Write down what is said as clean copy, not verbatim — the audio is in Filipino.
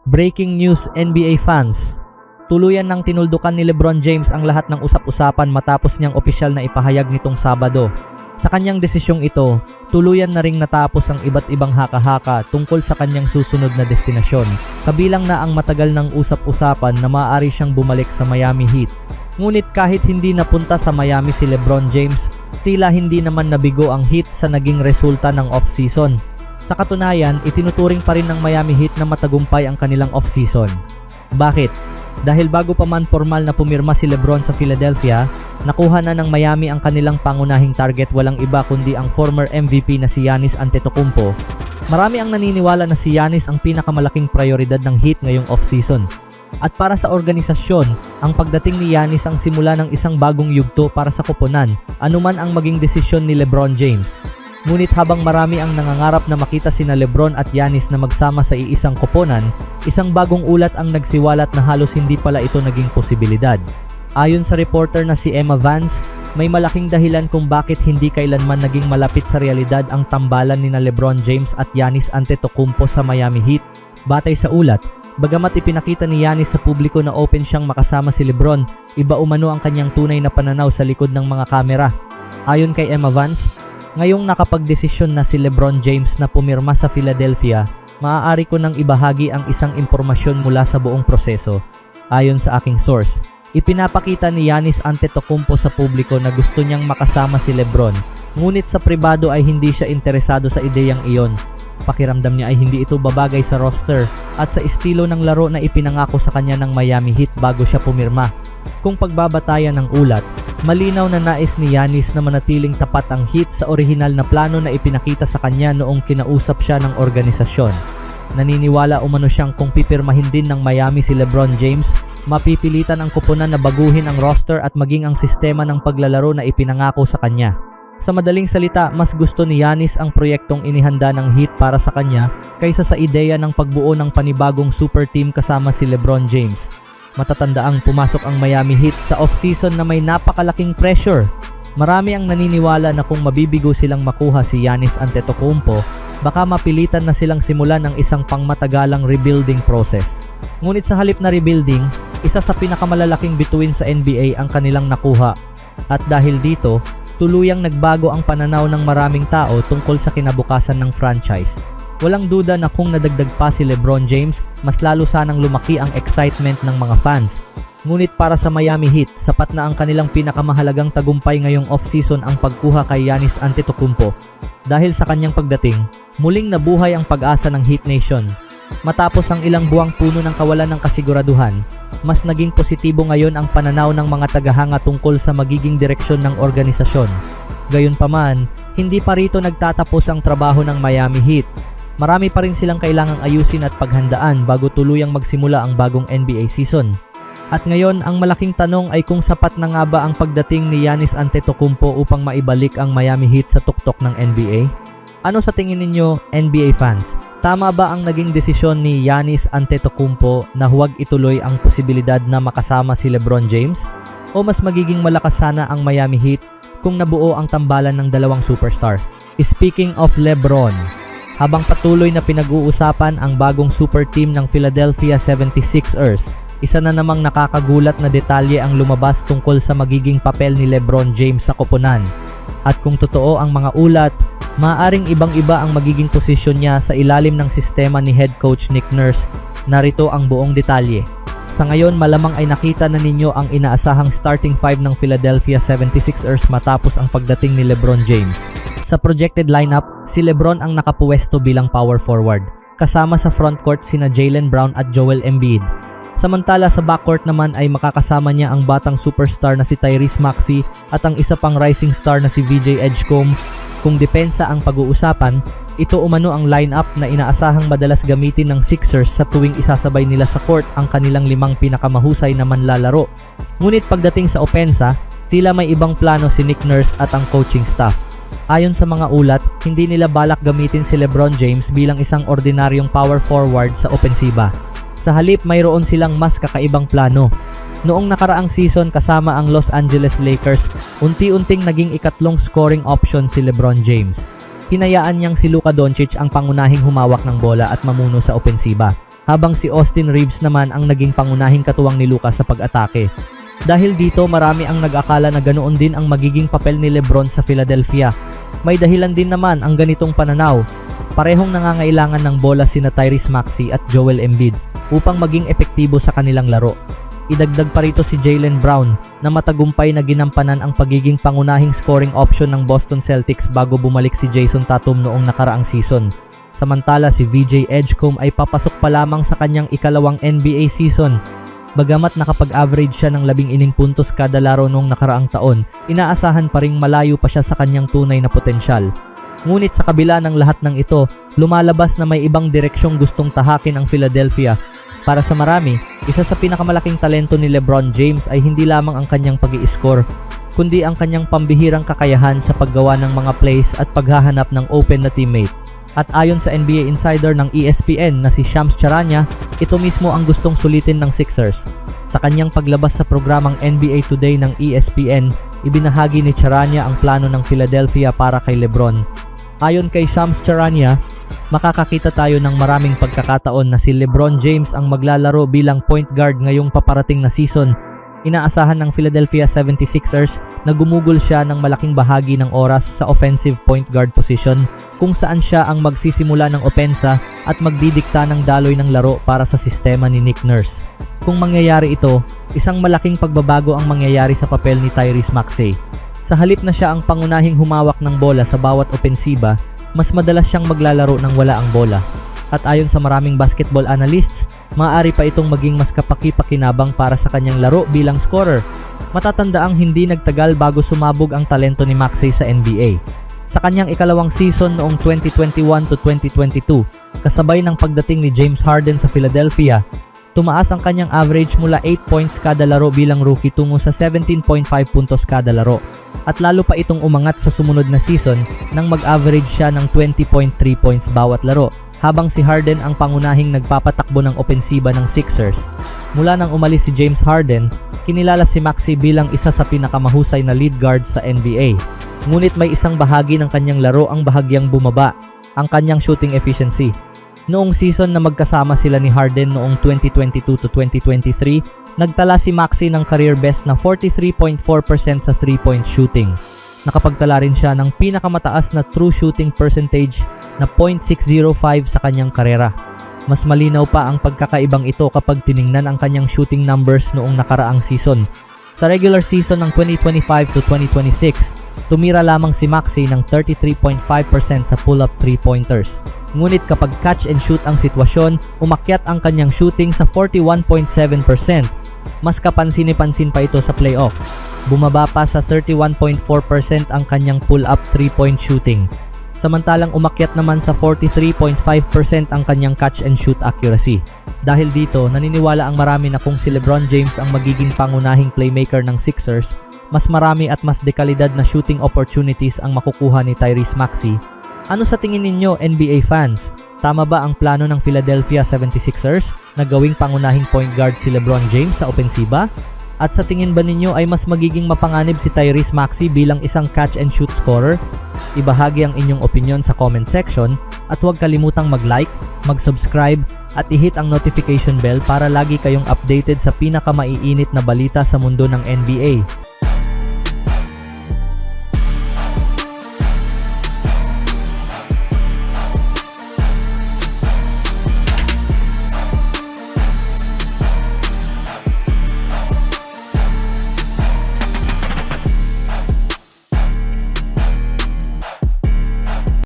Breaking news NBA fans. Tuluyan ng tinuldukan ni LeBron James ang lahat ng usap-usapan matapos niyang opisyal na ipahayag nitong Sabado. Sa kanyang desisyong ito, tuluyan na ring natapos ang iba't ibang haka-haka tungkol sa kanyang susunod na destinasyon. Kabilang na ang matagal ng usap-usapan na maaari siyang bumalik sa Miami Heat. Ngunit kahit hindi napunta sa Miami si LeBron James, tila hindi naman nabigo ang Heat sa naging resulta ng off-season. Sa katunayan, itinuturing pa rin ng Miami Heat na matagumpay ang kanilang off-season. Bakit? Dahil bago pa man formal na pumirma si LeBron sa Philadelphia, nakuha na ng Miami ang kanilang pangunahing target, walang iba kundi ang former MVP na si Giannis Antetokounmpo. Marami ang naniniwala na si Giannis ang pinakamalaking prioridad ng Heat ngayong off-season. At para sa organisasyon, ang pagdating ni Giannis ang simula ng isang bagong yugto para sa koponan, anuman ang maging desisyon ni LeBron James. Ngunit habang marami ang nangangarap na makita sina LeBron at Giannis na magsama sa iisang koponan, isang bagong ulat ang nagsiwalat na halos hindi pala ito naging posibilidad. Ayon sa reporter na si Emma Vance, may malaking dahilan kung bakit hindi kailanman naging malapit sa realidad ang tambalan nina LeBron James at Giannis Antetokounmpo sa Miami Heat. Batay sa ulat, bagamat ipinakita ni Giannis sa publiko na open siyang makasama si LeBron, iba umano ang kanyang tunay na pananaw sa likod ng mga kamera. Ayon kay Emma Vance, ngayong nakapagdesisyon na si LeBron James na pumirma sa Philadelphia, maaari ko nang ibahagi ang isang impormasyon mula sa buong proseso. Ayon sa aking source, ipinapakita ni Giannis Antetokounmpo sa publiko na gusto niyang makasama si LeBron, ngunit sa pribado ay hindi siya interesado sa ideyang iyon. Pakiramdam niya ay hindi ito babagay sa roster at sa estilo ng laro na ipinangako sa kanya ng Miami Heat bago siya pumirma. Kung pagbabatayan ng ulat, malinaw na nais ni Giannis na manatiling tapat ang Heat sa orihinal na plano na ipinakita sa kanya noong kinausap siya ng organisasyon. Naniniwala umano siyang kung pipirmahin din ng Miami si LeBron James, mapipilitan ang koponan na baguhin ang roster at maging ang sistema ng paglalaro na ipinangako sa kanya. Sa madaling salita, mas gusto ni Giannis ang proyektong inihanda ng Heat para sa kanya kaysa sa ideya ng pagbuo ng panibagong super team kasama si LeBron James. Matatandaang pumasok ang Miami Heat sa off-season na may napakalaking pressure. Marami ang naniniwala na kung mabibigo silang makuha si Giannis Antetokounmpo, baka mapilitan na silang simulan ng isang pangmatagalang rebuilding process. Ngunit sa halip na rebuilding, isa sa pinakamalalaking bituin sa NBA ang kanilang nakuha. At dahil dito, tuluyang nagbago ang pananaw ng maraming tao tungkol sa kinabukasan ng franchise. Walang duda na kung nadagdag pa si LeBron James, mas lalo sanang lumaki ang excitement ng mga fans. Ngunit para sa Miami Heat, sapat na ang kanilang pinakamahalagang tagumpay ngayong off-season ang pagkuha kay Giannis Antetokounmpo. Dahil sa kanyang pagdating, muling nabuhay ang pag-asa ng Heat Nation. Matapos ang ilang buwang puno ng kawalan ng kasiguraduhan, mas naging positibo ngayon ang pananaw ng mga tagahanga tungkol sa magiging direksyon ng organisasyon. Gayunpaman, hindi pa rito nagtatapos ang trabaho ng Miami Heat. Marami pa rin silang kailangang ayusin at paghandaan bago tuluyang magsimula ang bagong NBA season. At ngayon, ang malaking tanong ay kung sapat na nga ba ang pagdating ni Giannis Antetokounmpo upang maibalik ang Miami Heat sa tuktok ng NBA? Ano sa tingin ninyo, NBA fans? Tama ba ang naging desisyon ni Giannis Antetokounmpo na huwag ituloy ang posibilidad na makasama si LeBron James? O mas magiging malakas sana ang Miami Heat kung nabuo ang tambalan ng dalawang superstar? Speaking of LeBron, habang patuloy na pinag-uusapan ang bagong super team ng Philadelphia 76ers, isa na namang nakakagulat na detalye ang lumabas tungkol sa magiging papel ni LeBron James sa koponan. At kung totoo ang mga ulat, maaaring ibang-iba ang magiging posisyon niya sa ilalim ng sistema ni head coach Nick Nurse. Narito ang buong detalye. Sa ngayon, malamang ay nakita na ninyo ang inaasahang starting five ng Philadelphia 76ers matapos ang pagdating ni LeBron James. Sa projected lineup, si LeBron ang nakapuwesto bilang power forward, kasama sa frontcourt sina Jaylen Brown at Joel Embiid. Samantala sa backcourt naman ay makakasama niya ang batang superstar na si Tyrese Maxey at ang isa pang rising star na si VJ Edgecombe. Kung depensa ang pag-uusapan, ito umano ang lineup na inaasahang madalas gamitin ng Sixers sa tuwing isasabay nila sa court ang kanilang limang pinakamahusay na manlalaro. Ngunit pagdating sa opensa, tila may ibang plano si Nick Nurse at ang coaching staff. Ayon sa mga ulat, hindi nila balak gamitin si LeBron James bilang isang ordinaryong power forward sa opensiba. Sa halip, mayroon silang mas kakaibang plano. Noong nakaraang season kasama ang Los Angeles Lakers, unti-unting naging ikatlong scoring option si LeBron James. Hinayaan niyang si Luka Doncic ang pangunahing humawak ng bola at mamuno sa opensiba, habang si Austin Reeves naman ang naging pangunahing katuwang ni Luka sa pag-atake. Dahil dito marami ang nag-akala na ganoon din ang magiging papel ni LeBron sa Philadelphia. May dahilan din naman ang ganitong pananaw. Parehong nangangailangan ng bola sina Tyrese Maxey at Joel Embiid upang maging epektibo sa kanilang laro. Idagdag pa rito si Jaylen Brown na matagumpay na ginampanan ang pagiging pangunahing scoring option ng Boston Celtics bago bumalik si Jason Tatum noong nakaraang season. Samantala si VJ Edgecombe ay papasok pa lamang sa kanyang ikalawang NBA season. Bagamat nakapag-average siya ng 11 puntos kada laro noong nakaraang taon, inaasahan pa ring malayo pa siya sa kanyang tunay na potensyal. Ngunit sa kabila ng lahat ng ito, lumalabas na may ibang direksyong gustong tahakin ang Philadelphia. Para sa marami, isa sa pinakamalaking talento ni LeBron James ay hindi lamang ang kanyang pag-i-score, kundi ang kanyang pambihirang kakayahan sa paggawa ng mga plays at paghahanap ng open na teammate. At ayon sa NBA insider ng ESPN na si Shams Charania, ito mismo ang gustong sulitin ng Sixers. Sa kanyang paglabas sa programang NBA Today ng ESPN, ibinahagi ni Charania ang plano ng Philadelphia para kay LeBron. Ayon kay Shams Charania, makakakita tayo ng maraming pagkakataon na si LeBron James ang maglalaro bilang point guard ngayong paparating na season. Inaasahan ng Philadelphia 76ers na gumugol siya ng malaking bahagi ng oras sa offensive point guard position kung saan siya ang magsisimula ng opensa at magdidikta ng daloy ng laro para sa sistema ni Nick Nurse. Kung mangyayari ito, isang malaking pagbabago ang mangyayari sa papel ni Tyrese Maxey. Sa halip na siya ang pangunahing humawak ng bola sa bawat opensiba, mas madalas siyang maglalaro nang wala ang bola. At ayon sa maraming basketball analysts, maaari pa itong maging mas kapaki-pakinabang para sa kanyang laro bilang scorer. Matatandaang hindi nagtagal bago sumabog ang talento ni Maxey sa NBA. Sa kanyang ikalawang season noong 2021 to 2022, kasabay ng pagdating ni James Harden sa Philadelphia, tumaas ang kanyang average mula 8 points kada laro bilang rookie tungo sa 17.5 puntos kada laro. At lalo pa itong umangat sa sumunod na season nang mag-average siya ng 20.3 points bawat laro, habang si Harden ang pangunahing nagpapatakbo ng opensiba ng Sixers. Mula nang umalis si James Harden, kinilala si Maxey bilang isa sa pinakamahusay na lead guard sa NBA. Ngunit may isang bahagi ng kanyang laro ang bahagyang bumaba, ang kanyang shooting efficiency. Noong season na magkasama sila ni Harden noong 2022 to 2023, nagtala si Maxey ng career best na 43.4% sa 3-point shooting. Nakapagtala rin siya ng pinakamataas na true shooting percentage na .605 sa kanyang karera. Mas malinaw pa ang pagkakaibang ito kapag tiningnan ang kanyang shooting numbers noong nakaraang season. Sa regular season ng 2025 to 2026, tumira lamang si Maxey ng 33.5% sa pull-up 3-pointers. Ngunit kapag catch and shoot ang sitwasyon, umakyat ang kanyang shooting sa 41.7%. Mas kapansin-pansin pa ito sa playoff. Bumaba pa sa 31.4% ang kanyang pull-up 3-point shooting. Samantalang umakyat naman sa 43.5% ang kanyang catch and shoot accuracy. Dahil dito, naniniwala ang marami na kung si LeBron James ang magiging pangunahing playmaker ng Sixers, mas marami at mas dekalidad na shooting opportunities ang makukuha ni Tyrese Maxey. Ano sa tingin ninyo, NBA fans? Tama ba ang plano ng Philadelphia 76ers na gawing pangunahing point guard si LeBron James sa opensiba? At sa tingin ba ninyo ay mas magiging mapanganib si Tyrese Maxey bilang isang catch and shoot scorer? Ibahagi ang inyong opinion sa comment section at huwag kalimutang mag-like, mag-subscribe at i-hit ang notification bell para lagi kayong updated sa pinakamaiinit na balita sa mundo ng NBA.